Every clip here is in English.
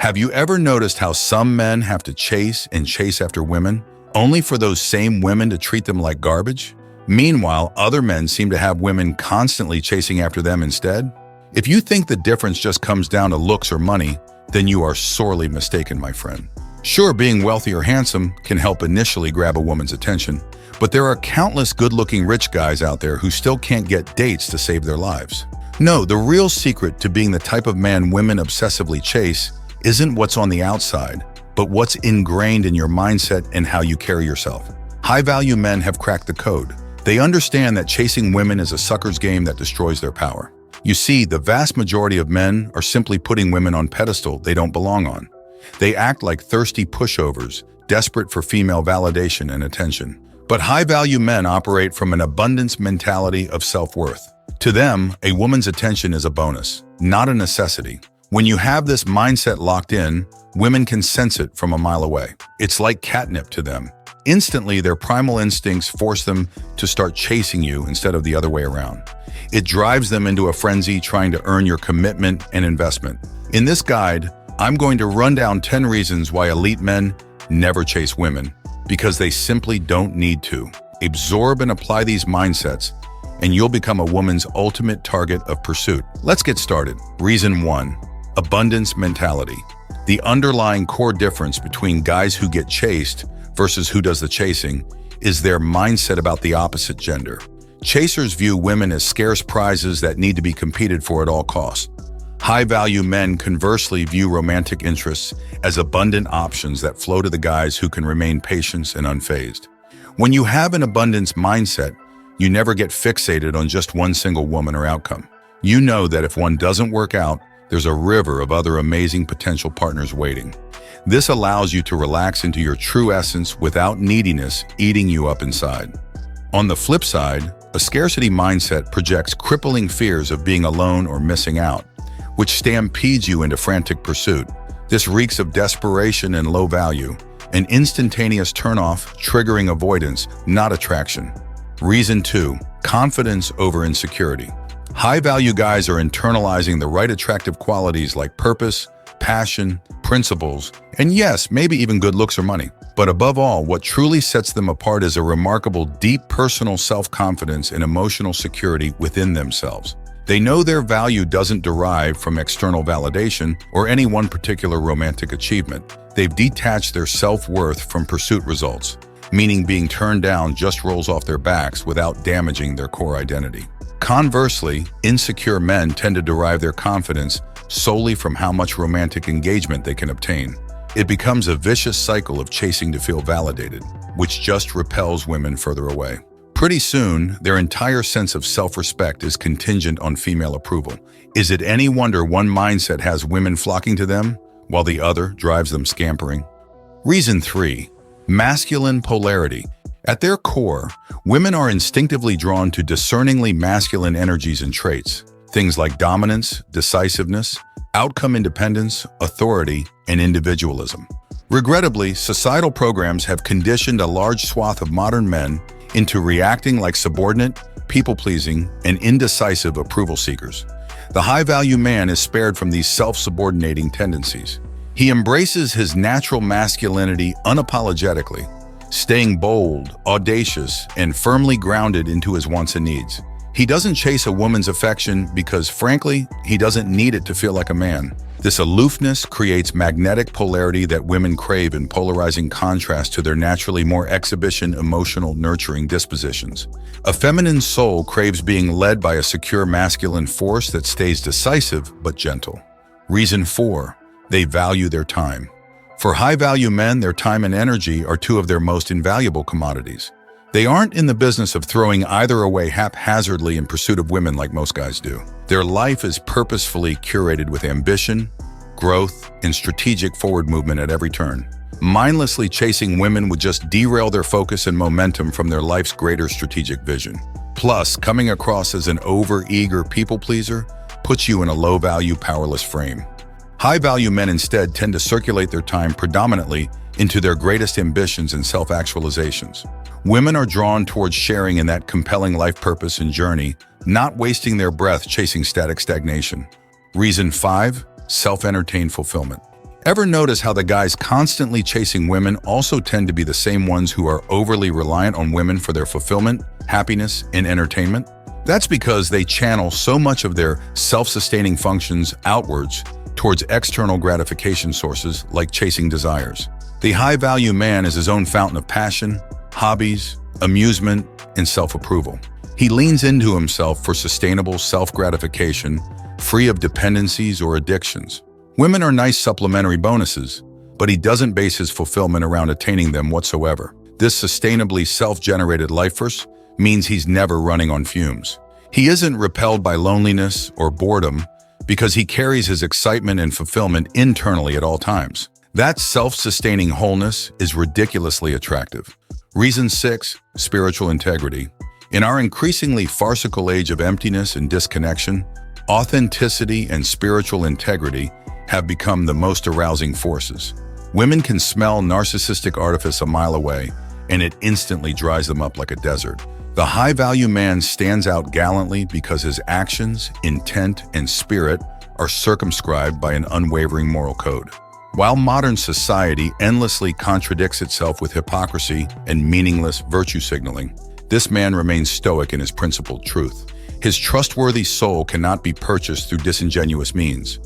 Have you ever noticed how some men have to chase and chase after women, only for those same women to treat them like garbage? Meanwhile, other men seem to have women constantly chasing after them instead? If you think the difference just comes down to looks or money, then you are sorely mistaken, my friend. Sure, being wealthy or handsome can help initially grab a woman's attention, but there are countless good-looking rich guys out there who still can't get dates to save their lives. No, the real secret to being the type of man women obsessively chase isn't what's on the outside, but what's ingrained in your mindset and how you carry yourself. High-value men have cracked the code. They understand that chasing women is a sucker's game that destroys their power. You see, the vast majority of men are simply putting women on pedestal they don't belong on. They act like thirsty pushovers, desperate for female validation and attention. But high-value men operate from an abundance mentality of self-worth. To them, a woman's attention is a bonus, not a necessity. When you have this mindset locked in, women can sense it from a mile away. It's like catnip to them. Instantly, their primal instincts force them to start chasing you instead of the other way around. It drives them into a frenzy trying to earn your commitment and investment. In this guide, I'm going to run down 10 reasons why elite men never chase women, because they simply don't need to. Absorb and apply these mindsets, and you'll become a woman's ultimate target of pursuit. Let's get started. Reason 1. Abundance mentality. The underlying core difference between guys who get chased versus who does the chasing is their mindset about the opposite gender. Chasers view women as scarce prizes that need to be competed for at all costs. High-value men conversely view romantic interests as abundant options that flow to the guys who can remain patient and unfazed. When you have an abundance mindset, you never get fixated on just one single woman or outcome. You know that if one doesn't work out, there's a river of other amazing potential partners waiting. This allows you to relax into your true essence without neediness eating you up inside. On the flip side, a scarcity mindset projects crippling fears of being alone or missing out, which stampedes you into frantic pursuit. This reeks of desperation and low value, an instantaneous turnoff triggering avoidance, not attraction. Reason 2. Confidence over insecurity. High-value guys are internalizing the right attractive qualities like purpose, passion, principles, and yes, maybe even good looks or money. But above all, what truly sets them apart is a remarkable deep personal self-confidence and emotional security within themselves. They know their value doesn't derive from external validation or any one particular romantic achievement. They've detached their self-worth from pursuit results, meaning being turned down just rolls off their backs without damaging their core identity. Conversely, insecure men tend to derive their confidence solely from how much romantic engagement they can obtain. It becomes a vicious cycle of chasing to feel validated, which just repels women further away. Pretty soon, their entire sense of self-respect is contingent on female approval. Is it any wonder one mindset has women flocking to them, while the other drives them scampering? Reason 3. Masculine polarity. At their core, women are instinctively drawn to discerningly masculine energies and traits. Things like dominance, decisiveness, outcome independence, authority, and individualism. Regrettably, societal programs have conditioned a large swath of modern men into reacting like subordinate, people-pleasing, and indecisive approval seekers. The high-value man is spared from these self-subordinating tendencies. He embraces his natural masculinity unapologetically, staying bold, audacious, and firmly grounded into his wants and needs. He doesn't chase a woman's affection because, frankly, he doesn't need it to feel like a man. This aloofness creates magnetic polarity that women crave in polarizing contrast to their naturally more exhibition, emotional, nurturing dispositions. A feminine soul craves being led by a secure masculine force that stays decisive but gentle. Reason 4. They value their time. For high-value men, their time and energy are two of their most invaluable commodities. They aren't in the business of throwing either away haphazardly in pursuit of women like most guys do. Their life is purposefully curated with ambition, growth, and strategic forward movement at every turn. Mindlessly chasing women would just derail their focus and momentum from their life's greater strategic vision. Plus, coming across as an over-eager people-pleaser puts you in a low-value, powerless frame. High-value men instead tend to circulate their time predominantly into their greatest ambitions and self-actualizations. Women are drawn towards sharing in that compelling life purpose and journey, not wasting their breath chasing static stagnation. Reason 5. Self-entertained fulfillment. Ever notice how the guys constantly chasing women also tend to be the same ones who are overly reliant on women for their fulfillment, happiness, and entertainment? That's because they channel so much of their self-sustaining functions outwards towards external gratification sources like chasing desires. The high-value man is his own fountain of passion, hobbies, amusement, and self-approval. He leans into himself for sustainable self-gratification, free of dependencies or addictions. Women are nice supplementary bonuses, but he doesn't base his fulfillment around attaining them whatsoever. This sustainably self-generated life force means he's never running on fumes. He isn't repelled by loneliness or boredom because he carries his excitement and fulfillment internally at all times. That self-sustaining wholeness is ridiculously attractive. Reason 6, spiritual integrity. In our increasingly farcical age of emptiness and disconnection, authenticity and spiritual integrity have become the most arousing forces. Women can smell narcissistic artifice a mile away, and it instantly dries them up like a desert. The high-value man stands out gallantly because his actions, intent, and spirit are circumscribed by an unwavering moral code. While modern society endlessly contradicts itself with hypocrisy and meaningless virtue signaling, this man remains stoic in his principled truth. His trustworthy soul cannot be purchased through disingenuous means.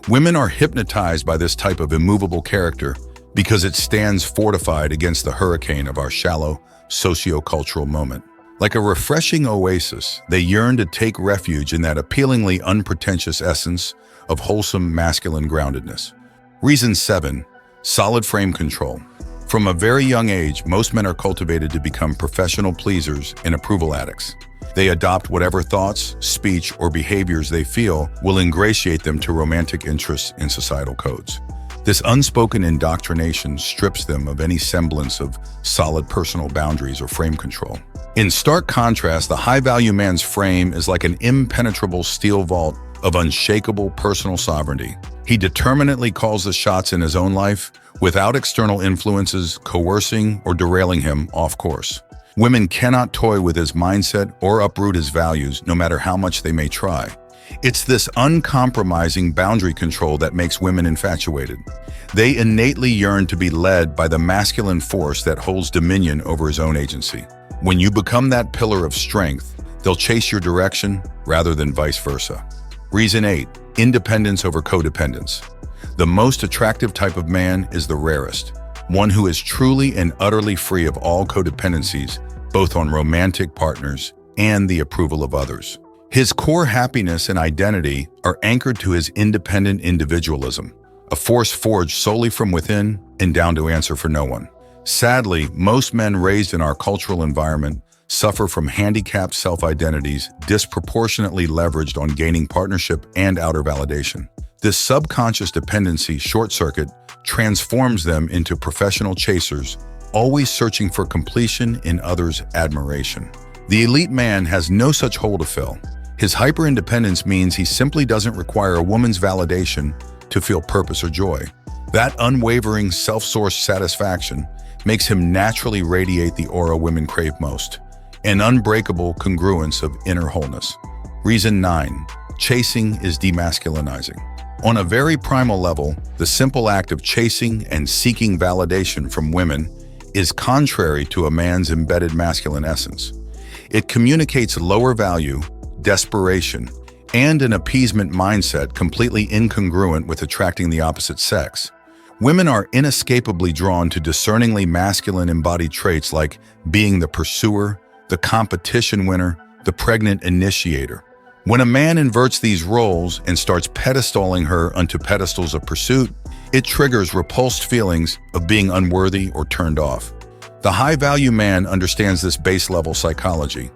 Women are hypnotized by this type of immovable character because it stands fortified against the hurricane of our shallow, socio-cultural moment. Like a refreshing oasis, they yearn to take refuge in that appealingly unpretentious essence of wholesome masculine groundedness. Reason 7, solid frame control. From a very young age, most men are cultivated to become professional pleasers and approval addicts. They adopt whatever thoughts, speech, or behaviors they feel will ingratiate them to romantic interests in societal codes. This unspoken indoctrination strips them of any semblance of solid personal boundaries or frame control. In stark contrast, the high-value man's frame is like an impenetrable steel vault of unshakable personal sovereignty. He determinedly calls the shots in his own life without external influences coercing or derailing him off course. Women cannot toy with his mindset or uproot his values, no matter how much they may try. It's this uncompromising boundary control that makes women infatuated. They innately yearn to be led by the masculine force that holds dominion over his own agency. When you become that pillar of strength, they'll chase your direction rather than vice versa. Reason 8, independence over codependence. The most attractive type of man is the rarest, one who is truly and utterly free of all codependencies, both on romantic partners and the approval of others. His core happiness and identity are anchored to his independent individualism, a force forged solely from within and down to answer for no one. Sadly, most men raised in our cultural environment suffer from handicapped self-identities disproportionately leveraged on gaining partnership and outer validation. This subconscious dependency short-circuit transforms them into professional chasers, always searching for completion in others' admiration. The elite man has no such hole to fill. His hyper-independence means he simply doesn't require a woman's validation to feel purpose or joy. That unwavering self-sourced satisfaction makes him naturally radiate the aura women crave most, an unbreakable congruence of inner wholeness. Reason 9, chasing is demasculinizing. On a very primal level, the simple act of chasing and seeking validation from women is contrary to a man's embedded masculine essence. It communicates lower value, desperation, and an appeasement mindset completely incongruent with attracting the opposite sex. Women are inescapably drawn to discerningly masculine embodied traits like being the pursuer, the competition winner, the pregnant initiator. When a man inverts these roles and starts pedestaling her onto pedestals of pursuit, it triggers repulsed feelings of being unworthy or turned off. The high-value man understands this base-level psychology.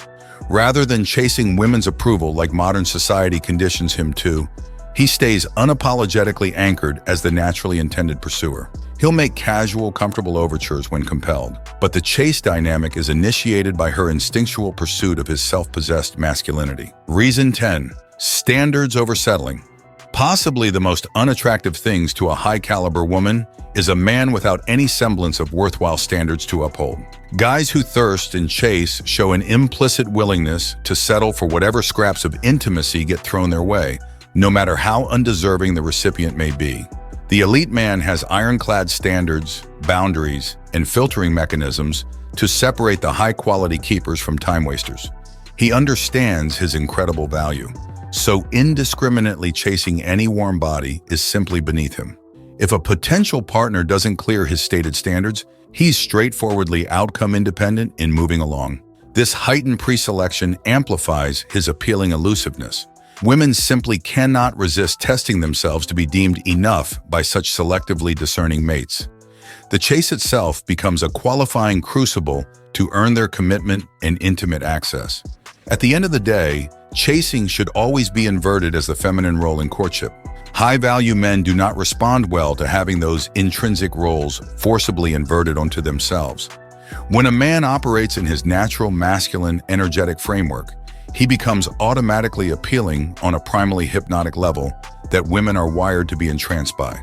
Rather than chasing women's approval like modern society conditions him to, he stays unapologetically anchored as the naturally intended pursuer. He'll make casual, comfortable overtures when compelled, but the chase dynamic is initiated by her instinctual pursuit of his self-possessed masculinity. Reason 10, standards over settling. Possibly the most unattractive things to a high-caliber woman is a man without any semblance of worthwhile standards to uphold. Guys who thirst and chase show an implicit willingness to settle for whatever scraps of intimacy get thrown their way, no matter how undeserving the recipient may be. The elite man has ironclad standards, boundaries, and filtering mechanisms to separate the high-quality keepers from time wasters. He understands his incredible value, so indiscriminately chasing any warm body is simply beneath him. If a potential partner doesn't clear his stated standards, he's straightforwardly outcome independent in moving along. This heightened pre-selection amplifies his appealing elusiveness. Women simply cannot resist testing themselves to be deemed enough by such selectively discerning mates. The chase itself becomes a qualifying crucible to earn their commitment and intimate access. At the end of the day, chasing should always be inverted as the feminine role in courtship. High-value men do not respond well to having those intrinsic roles forcibly inverted onto themselves. When a man operates in his natural masculine energetic framework, he becomes automatically appealing on a primally hypnotic level that women are wired to be entranced by.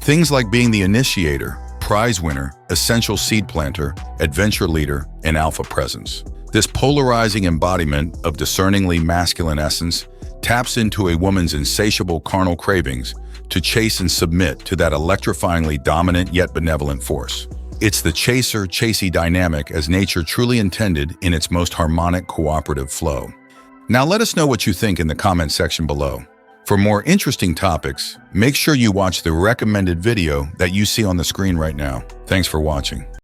Things like being the initiator, prize winner, essential seed planter, adventure leader, and alpha presence. This polarizing embodiment of discerningly masculine essence taps into a woman's insatiable carnal cravings to chase and submit to that electrifyingly dominant yet benevolent force. It's the chaser-chasey dynamic as nature truly intended in its most harmonic cooperative flow. Now let us know what you think in the comment section below. For more interesting topics, make sure you watch the recommended video that you see on the screen right now. Thanks for watching.